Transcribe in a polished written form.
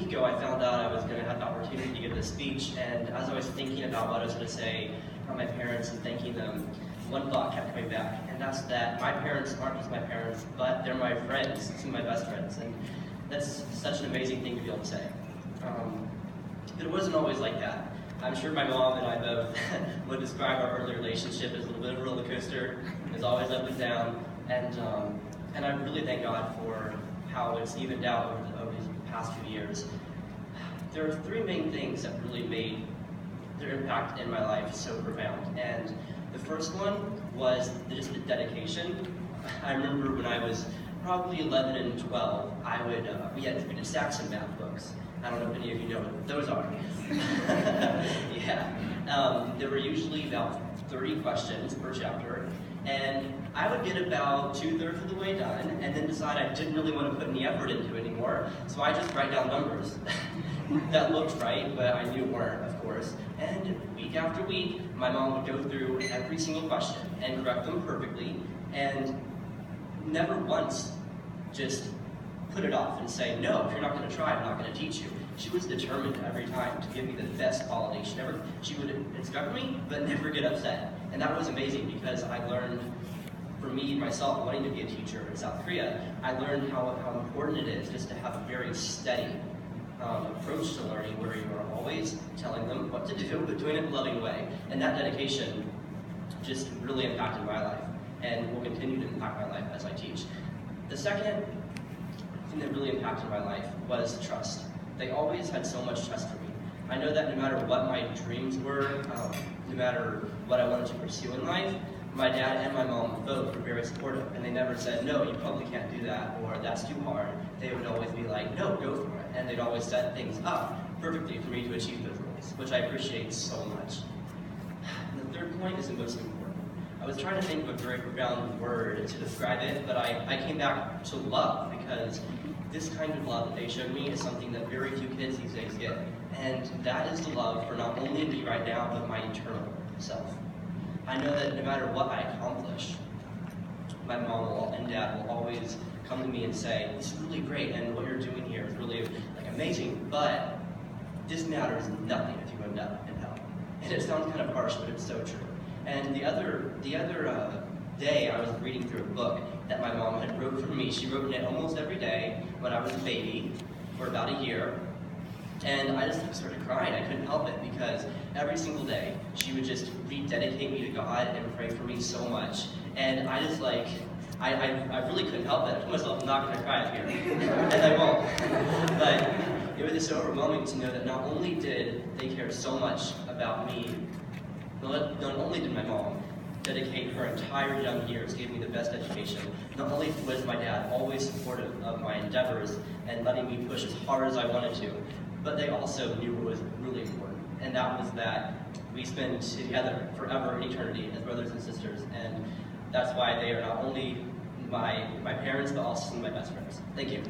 week ago, I found out I was going to have the opportunity to give this speech, and as I was thinking about what I was going to say about my parents and thanking them, one thought kept coming back, and that's that my parents aren't just my parents, but they're my friends, some of my best friends, and that's such an amazing thing to be able to say. But it wasn't always like that. I'm sure my mom and I both would describe our early relationship as a little bit of a roller coaster. It was always up and down, and I really thank God for how it's evened out over these past few years. There are three main things that really made their impact in my life so profound, and the first one was just the dedication. I remember when I was probably 11 and 12, we did Saxon math books. I don't know if any of you know what those are. Yeah. There were usually about 30 questions per chapter, and I would get about 2/3 of the way done, and then decide I didn't really want to put any effort into it anymore, so I just write down numbers. That looked right, but I knew weren't, of course. And week after week, my mom would go through every single question and correct them perfectly, and never once just put it off and say, no, if you're not going to try, I'm not going to teach you. She was determined every time to give me the best quality. She would instruct me, but never get upset. And that was amazing because I learned, for me, myself, wanting to be a teacher in South Korea, I learned how important it is just to have a very steady approach to learning where you are always telling them what to do, but doing it in a loving way. And that dedication just really impacted my life and will continue to impact my life as I teach. The second thing that really impacted my life was trust. They always had so much trust for me. I know that no matter what my dreams were, no matter what I wanted to pursue in life, my dad and my mom both were very supportive, and they never said, no, you probably can't do that, or that's too hard. They would always be like, no, go for it. And they'd always set things up perfectly for me to achieve those goals, which I appreciate so much. And the third point is the most important. I was trying to think of a very profound word to describe it, but I came back to love, because this kind of love that they showed me is something that very few kids these days get. And that is the love for not only me right now, but my eternal self. I know that no matter what I accomplish, my mom and dad will always come to me and say, this is really great, and what you're doing here is really amazing, but this matters nothing if you end up in hell. And it sounds kind of harsh, but it's so true. And the other day, I was reading through a book that my mom had wrote for me. She wrote in it almost every day when I was a baby for about a year. And I just started crying. I couldn't help it because every single day she would just rededicate me to God and pray for me so much. And I just I really couldn't help it. I told myself, I'm not going to cry up here. And I won't. But it was just so overwhelming to know that not only did they care so much about me, not only did my mom dedicate her entire young years, gave me the best education, not only was my dad always supportive of my endeavors and letting me push as hard as I wanted to, but they also knew what was really important, and that was that we spend together forever in eternity as brothers and sisters, and that's why they are not only my parents, but also some of my best friends. Thank you.